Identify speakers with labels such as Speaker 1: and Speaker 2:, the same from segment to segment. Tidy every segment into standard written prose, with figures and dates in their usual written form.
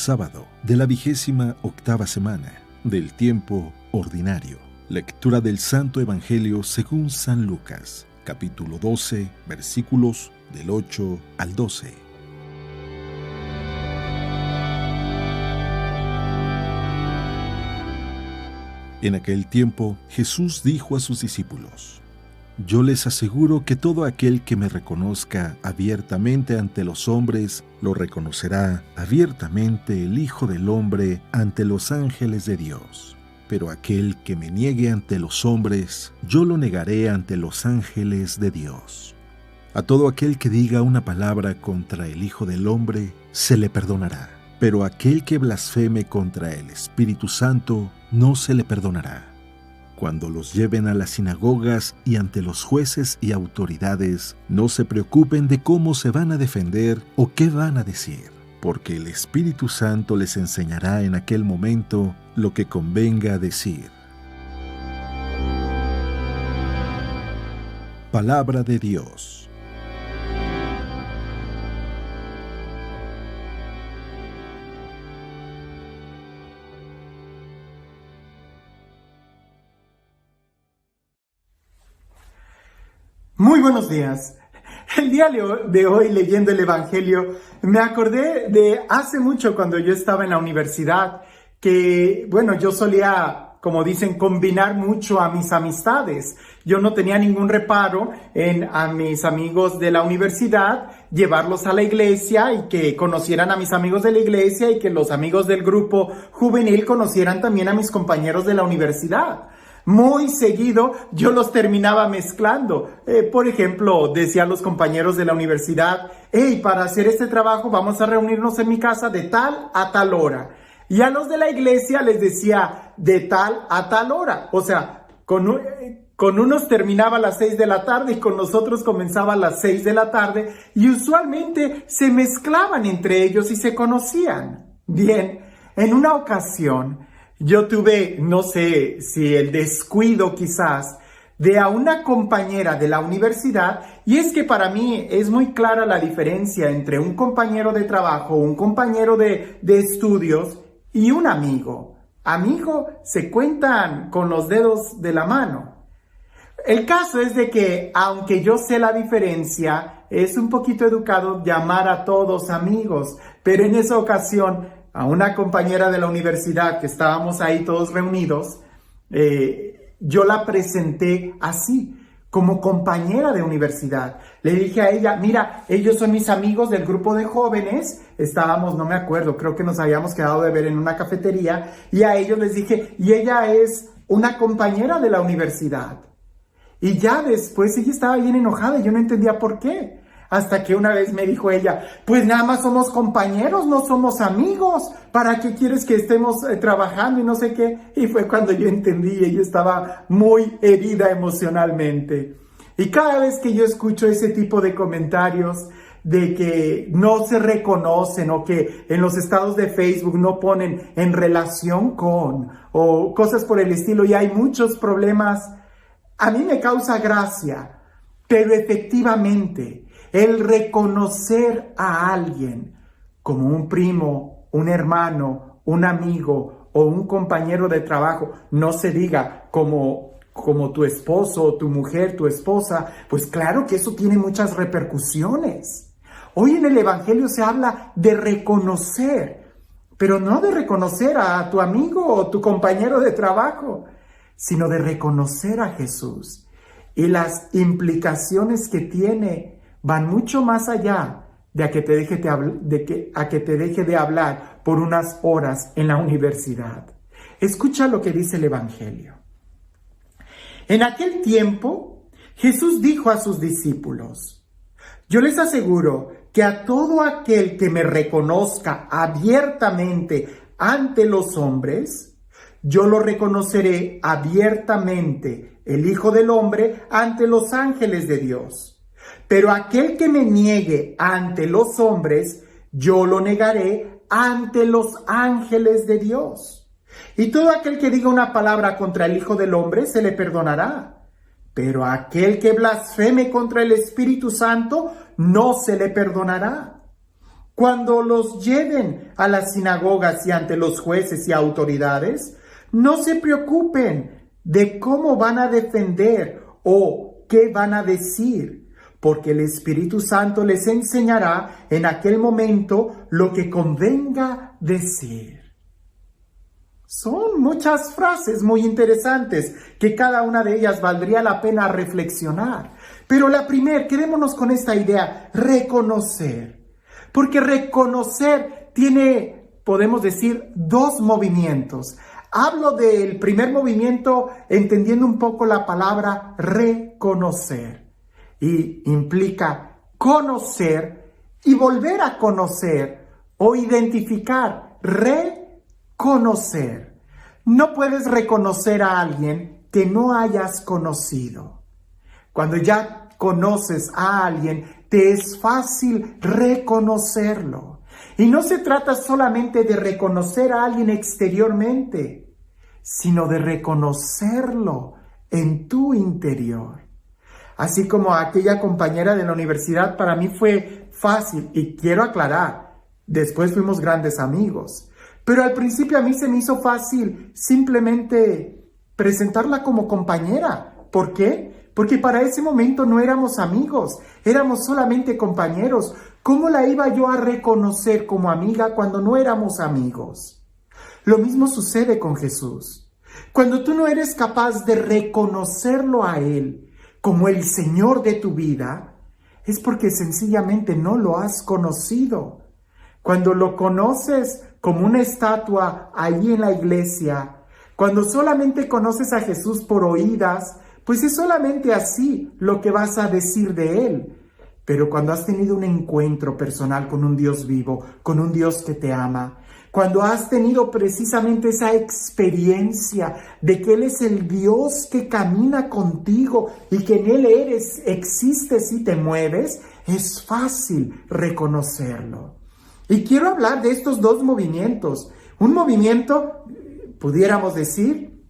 Speaker 1: sábado de la 28ª semana del tiempo ordinario. Lectura del Santo Evangelio según San Lucas, capítulo 12, versículos del 8 al 12. En aquel tiempo, Jesús dijo a sus discípulos: Yo les aseguro que todo aquel que me reconozca abiertamente ante los hombres, lo reconocerá abiertamente el Hijo del Hombre ante los ángeles de Dios. Pero aquel que me niegue ante los hombres, yo lo negaré ante los ángeles de Dios. A todo aquel que diga una palabra contra el Hijo del Hombre, se le perdonará. Pero aquel que blasfeme contra el Espíritu Santo, no se le perdonará. Cuando los lleven a las sinagogas y ante los jueces y autoridades, no se preocupen de cómo se van a defender o qué van a decir, porque el Espíritu Santo les enseñará en aquel momento lo que convenga decir. Palabra de Dios.
Speaker 2: Muy buenos días. El día de hoy, leyendo el Evangelio, me acordé de hace mucho cuando yo estaba en la universidad, que, yo solía, como dicen, combinar mucho a mis amistades. Yo no tenía ningún reparo en a mis amigos de la universidad, llevarlos a la iglesia y que conocieran a mis amigos de la iglesia y que los amigos del grupo juvenil conocieran también a mis compañeros de la universidad. Muy seguido yo los terminaba mezclando. Por ejemplo, decían los compañeros de la universidad: hey, para hacer este trabajo vamos a reunirnos en mi casa de tal a tal hora. Y a los de la iglesia les decía de tal a tal hora. O sea, con unos terminaba a las 6 de la tarde y con nosotros comenzaba a las 6 de la tarde. Y usualmente se mezclaban entre ellos y se conocían. Bien, en una ocasión yo tuve, no sé si el descuido quizás, de a una compañera de la universidad, y es que para mí es muy clara la diferencia entre un compañero de trabajo, un compañero de estudios y un amigo. Amigo se cuentan con los dedos de la mano. El caso es de que, aunque yo sé la diferencia, es un poquito educado llamar a todos amigos, pero en esa ocasión a una compañera de la universidad que estábamos ahí todos reunidos, yo la presenté así, como compañera de universidad. Le dije a ella: mira, ellos son mis amigos del grupo de jóvenes. Estábamos, no me acuerdo, creo que nos habíamos quedado de ver en una cafetería, y a ellos les dije, y ella es una compañera de la universidad. Y ya después ella estaba bien enojada y yo no entendía por qué. Hasta que una vez me dijo ella: pues nada más somos compañeros, no somos amigos. ¿Para qué quieres que estemos trabajando y no sé qué? Y fue cuando yo entendí, y yo estaba muy herida emocionalmente. Y cada vez que yo escucho ese tipo de comentarios de que no se reconocen o que en los estados de Facebook no ponen en relación con o cosas por el estilo, y hay muchos problemas, a mí me causa gracia, pero efectivamente el reconocer a alguien como un primo, un hermano, un amigo o un compañero de trabajo, no se diga como tu esposo, tu mujer, tu esposa, pues claro que eso tiene muchas repercusiones. Hoy en el Evangelio se habla de reconocer, pero no de reconocer a tu amigo o tu compañero de trabajo, sino de reconocer a Jesús. Y las implicaciones que tiene van mucho más allá de a que te deje de hablar por unas horas en la universidad. Escucha lo que dice el Evangelio. En aquel tiempo, Jesús dijo a sus discípulos: Yo les aseguro que a todo aquel que me reconozca abiertamente ante los hombres, yo lo reconoceré abiertamente, el Hijo del Hombre, ante los ángeles de Dios. Pero aquel que me niegue ante los hombres, yo lo negaré ante los ángeles de Dios. Y todo aquel que diga una palabra contra el Hijo del Hombre, se le perdonará. Pero a aquel que blasfeme contra el Espíritu Santo, no se le perdonará. Cuando los lleven a las sinagogas y ante los jueces y autoridades, no se preocupen de cómo van a defender o qué van a decir, porque el Espíritu Santo les enseñará en aquel momento lo que convenga decir. Son muchas frases muy interesantes que cada una de ellas valdría la pena reflexionar. Pero la primera, quedémonos con esta idea, reconocer. Porque reconocer tiene, podemos decir, dos movimientos. Hablo del primer movimiento entendiendo un poco la palabra reconocer. Y implica conocer y volver a conocer o identificar, reconocer. No puedes reconocer a alguien que no hayas conocido. Cuando ya conoces a alguien, te es fácil reconocerlo. Y no se trata solamente de reconocer a alguien exteriormente, sino de reconocerlo en tu interior. Así como aquella compañera de la universidad, para mí fue fácil, y quiero aclarar, después fuimos grandes amigos. Pero al principio a mí se me hizo fácil simplemente presentarla como compañera. ¿Por qué? Porque para ese momento no éramos amigos, éramos solamente compañeros. ¿Cómo la iba yo a reconocer como amiga cuando no éramos amigos? Lo mismo sucede con Jesús. Cuando tú no eres capaz de reconocerlo a Él como el Señor de tu vida, es porque sencillamente no lo has conocido. Cuando lo conoces como una estatua allí en la iglesia, cuando solamente conoces a Jesús por oídas, pues es solamente así lo que vas a decir de Él. Pero cuando has tenido un encuentro personal con un Dios vivo, con un Dios que te ama, cuando has tenido precisamente esa experiencia de que Él es el Dios que camina contigo y que en Él existes y te mueves, es fácil reconocerlo. Y quiero hablar de estos dos movimientos. Un movimiento, pudiéramos decir,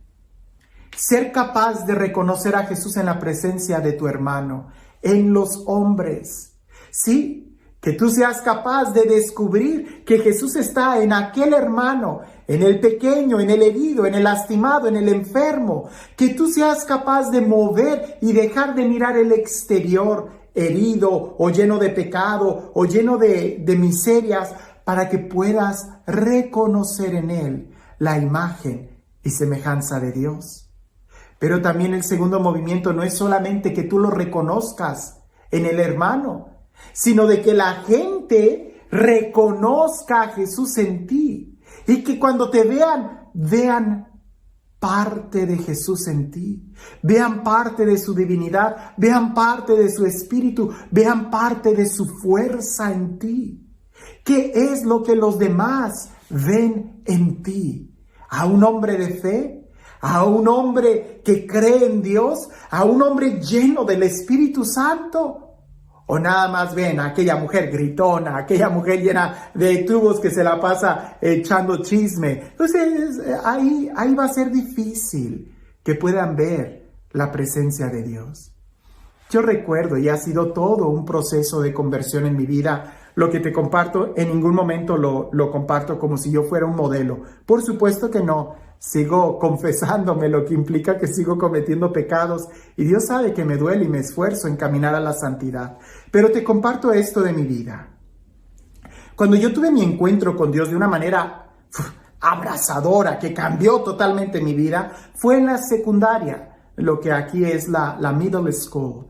Speaker 2: ser capaz de reconocer a Jesús en la presencia de tu hermano, en los hombres. Sí, que tú seas capaz de descubrir que Jesús está en aquel hermano, en el pequeño, en el herido, en el lastimado, en el enfermo. Que tú seas capaz de mover y dejar de mirar el exterior, herido o lleno de pecado o lleno de miserias, para que puedas reconocer en Él la imagen y semejanza de Dios. Pero también el segundo movimiento no es solamente que tú lo reconozcas en el hermano, sino de que la gente reconozca a Jesús en ti y que cuando te vean parte de Jesús en ti, vean parte de su divinidad, vean parte de su espíritu, vean parte de su fuerza en ti. ¿Qué es lo que los demás ven en ti? ¿A un hombre de fe? ¿A un hombre que cree en Dios? ¿A un hombre lleno del Espíritu Santo? ¿O nada más ven a aquella mujer gritona, aquella mujer llena de tubos que se la pasa echando chisme? Entonces ahí va a ser difícil que puedan ver la presencia de Dios. Yo recuerdo, y ha sido todo un proceso de conversión en mi vida, lo que te comparto, en ningún momento lo comparto como si yo fuera un modelo. Por supuesto que no. Sigo confesándome, lo que implica que sigo cometiendo pecados, y Dios sabe que me duele y me esfuerzo en caminar a la santidad. Pero te comparto esto de mi vida. Cuando yo tuve mi encuentro con Dios de una manera abrazadora, que cambió totalmente mi vida, fue en la secundaria, lo que aquí es la middle school.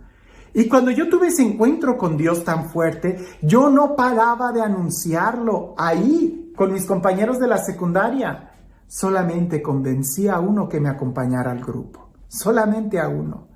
Speaker 2: Y cuando yo tuve ese encuentro con Dios tan fuerte, yo no paraba de anunciarlo ahí con mis compañeros de la secundaria. Solamente convencí a uno que me acompañara al grupo, solamente a uno.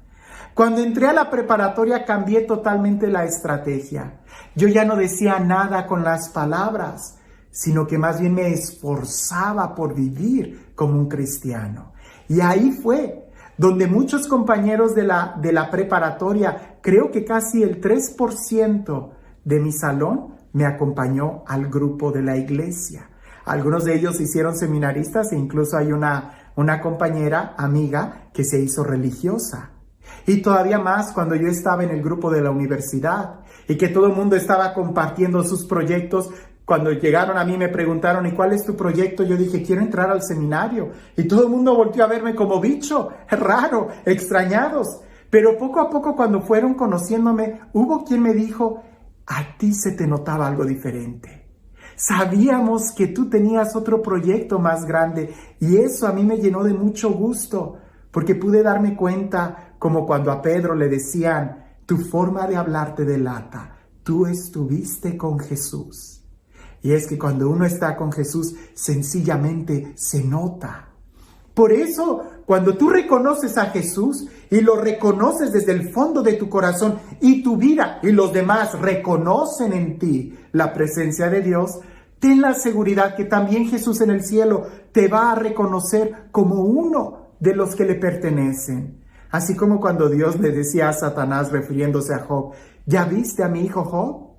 Speaker 2: Cuando entré a la preparatoria cambié totalmente la estrategia. Yo ya no decía nada con las palabras, sino que más bien me esforzaba por vivir como un cristiano. Y ahí fue donde muchos compañeros de la preparatoria, creo que casi el 3% de mi salón, me acompañó al grupo de la iglesia. Algunos de ellos se hicieron seminaristas e incluso hay una compañera, amiga, que se hizo religiosa. Y todavía más cuando yo estaba en el grupo de la universidad y que todo el mundo estaba compartiendo sus proyectos. Cuando llegaron a mí me preguntaron, ¿y cuál es tu proyecto? Yo dije, quiero entrar al seminario. Y todo el mundo volteó a verme como bicho, raro, extrañados. Pero poco a poco, cuando fueron conociéndome, hubo quien me dijo, a ti se te notaba algo diferente. Sabíamos que tú tenías otro proyecto más grande y eso a mí me llenó de mucho gusto, porque pude darme cuenta, como cuando a Pedro le decían, tu forma de hablar te delata, tú estuviste con Jesús. Y es que cuando uno está con Jesús, sencillamente se nota. Por eso, cuando tú reconoces a Jesús y lo reconoces desde el fondo de tu corazón y tu vida y los demás reconocen en ti la presencia de Dios, ten la seguridad que también Jesús en el cielo te va a reconocer como uno de los que le pertenecen. Así como cuando Dios le decía a Satanás refiriéndose a Job, ¿ya viste a mi hijo Job?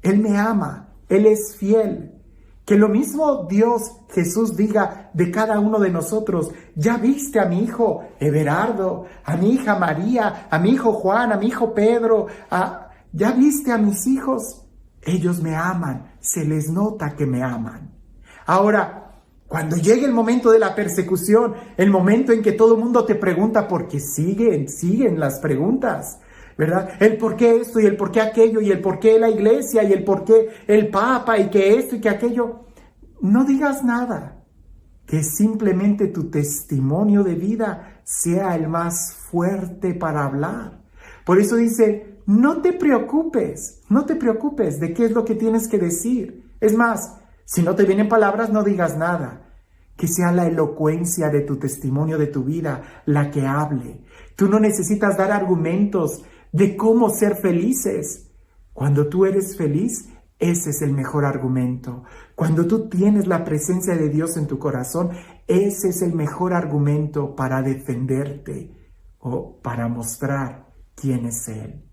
Speaker 2: Él me ama. Él es fiel. Que lo mismo Dios, Jesús, diga de cada uno de nosotros, ya viste a mi hijo Everardo, a mi hija María, a mi hijo Juan, a mi hijo Pedro, ya viste a mis hijos, ellos me aman, se les nota que me aman. Ahora, cuando llegue el momento de la persecución, el momento en que todo el mundo te pregunta, porque siguen las preguntas, ¿verdad? El por qué esto y el por qué aquello y el por qué la iglesia y el por qué el papa y que esto y que aquello. No digas nada, que simplemente tu testimonio de vida sea el más fuerte para hablar. Por eso dice, no te preocupes de qué es lo que tienes que decir. Es más, si no te vienen palabras, no digas nada. Que sea la elocuencia de tu testimonio de tu vida la que hable. Tú no necesitas dar argumentos de cómo ser felices. Cuando tú eres feliz, ese es el mejor argumento. Cuando tú tienes la presencia de Dios en tu corazón, ese es el mejor argumento para defenderte o para mostrar quién es Él.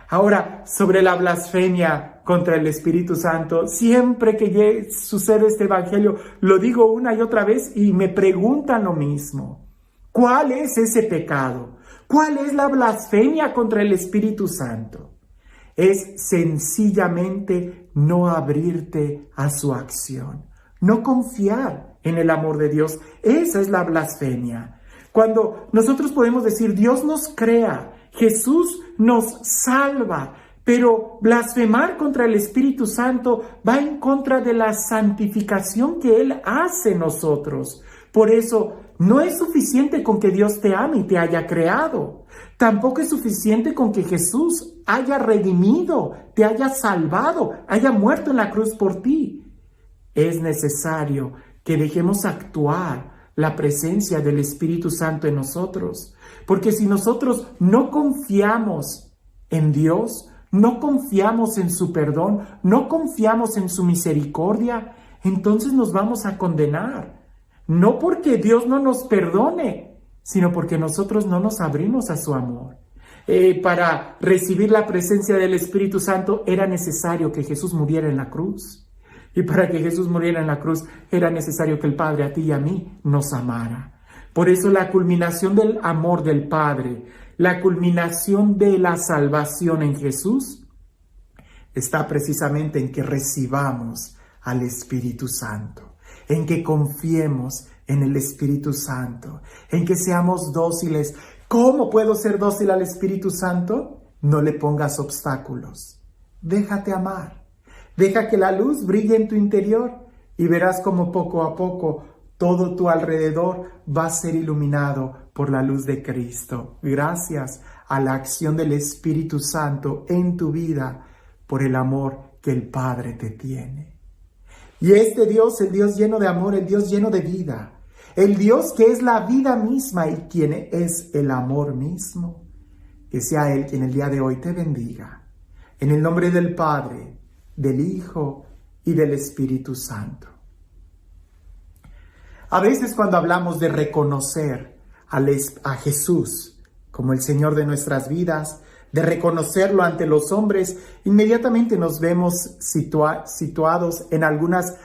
Speaker 2: Ahora, sobre la blasfemia contra el Espíritu Santo, siempre que sucede este evangelio, lo digo una y otra vez y me preguntan lo mismo. ¿Cuál es ese pecado? ¿Cuál es la blasfemia contra el Espíritu Santo? Es sencillamente no abrirte a su acción, no confiar en el amor de Dios. Esa es la blasfemia. Cuando nosotros podemos decir, Dios nos crea, Jesús nos salva, pero blasfemar contra el Espíritu Santo va en contra de la santificación que Él hace en nosotros. Por eso, no es suficiente con que Dios te ame y te haya creado. Tampoco es suficiente con que Jesús haya redimido, te haya salvado, haya muerto en la cruz por ti. Es necesario que dejemos actuar la presencia del Espíritu Santo en nosotros. Porque si nosotros no confiamos en Dios, no confiamos en su perdón, no confiamos en su misericordia, entonces nos vamos a condenar. No porque Dios no nos perdone, sino porque nosotros no nos abrimos a su amor. Para recibir la presencia del Espíritu Santo era necesario que Jesús muriera en la cruz. Y para que Jesús muriera en la cruz era necesario que el Padre a ti y a mí nos amara. Por eso la culminación del amor del Padre, la culminación de la salvación en Jesús, está precisamente en que recibamos al Espíritu Santo, en que confiemos en el Espíritu Santo, en que seamos dóciles. ¿Cómo puedo ser dócil al Espíritu Santo? No le pongas obstáculos. Déjate amar. Deja que la luz brille en tu interior y verás como poco a poco todo tu alrededor va a ser iluminado por la luz de Cristo. Gracias a la acción del Espíritu Santo en tu vida por el amor que el Padre te tiene. Y este Dios, el Dios lleno de amor, el Dios lleno de vida, el Dios que es la vida misma y quien es el amor mismo, que sea Él quien el día de hoy te bendiga. En el nombre del Padre, del Hijo y del Espíritu Santo. A veces cuando hablamos de reconocer a Jesús como el Señor de nuestras vidas, de reconocerlo ante los hombres, inmediatamente nos vemos situados en algunas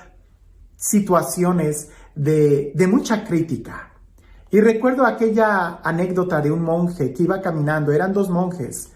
Speaker 2: situaciones de mucha crítica. Y recuerdo aquella anécdota de un monje que iba caminando, eran dos monjes,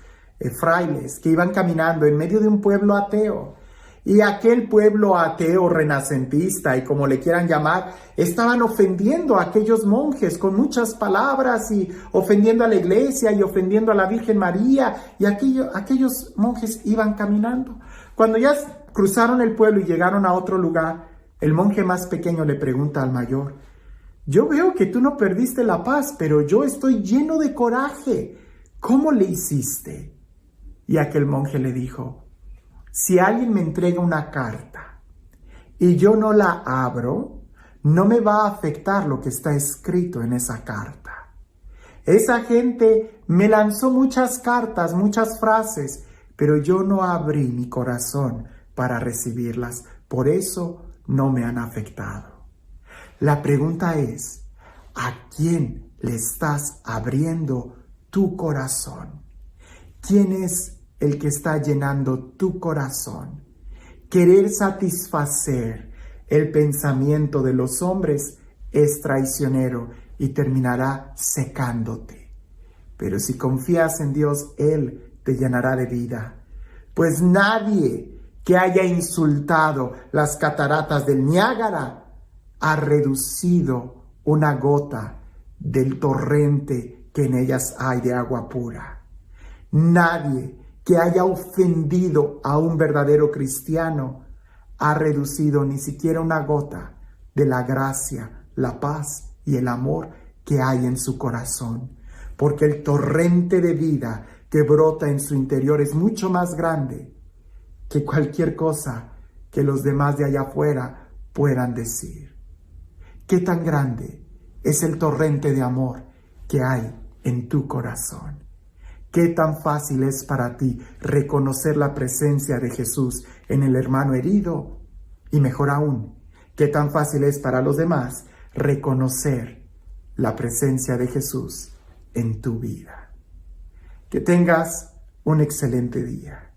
Speaker 2: frailes, que iban caminando en medio de un pueblo ateo. Y aquel pueblo ateo renacentista, y como le quieran llamar, estaban ofendiendo a aquellos monjes con muchas palabras y ofendiendo a la iglesia y ofendiendo a la Virgen María. Y aquellos monjes iban caminando. Cuando ya cruzaron el pueblo y llegaron a otro lugar, el monje más pequeño le pregunta al mayor: yo veo que tú no perdiste la paz, pero yo estoy lleno de coraje. ¿Cómo le hiciste? Y aquel monje le dijo: si alguien me entrega una carta y yo no la abro, no me va a afectar lo que está escrito en esa carta. Esa gente me lanzó muchas cartas, muchas frases, pero yo no abrí mi corazón para recibirlas. Por eso no me han afectado. La pregunta es: ¿a quién le estás abriendo tu corazón? ¿Quién es el que está llenando tu corazón? Querer satisfacer el pensamiento de los hombres es traicionero y terminará secándote. Pero si confías en Dios, Él te llenará de vida. Pues nadie que haya insultado las cataratas del Niágara ha reducido una gota del torrente que en ellas hay de agua pura. Nadie que haya ofendido a un verdadero cristiano ha reducido ni siquiera una gota de la gracia, la paz y el amor que hay en su corazón. Porque el torrente de vida que brota en su interior es mucho más grande que cualquier cosa que los demás de allá afuera puedan decir. ¿Qué tan grande es el torrente de amor que hay en tu corazón? ¿Qué tan fácil es para ti reconocer la presencia de Jesús en el hermano herido? Y mejor aún, ¿qué tan fácil es para los demás reconocer la presencia de Jesús en tu vida? Que tengas un excelente día.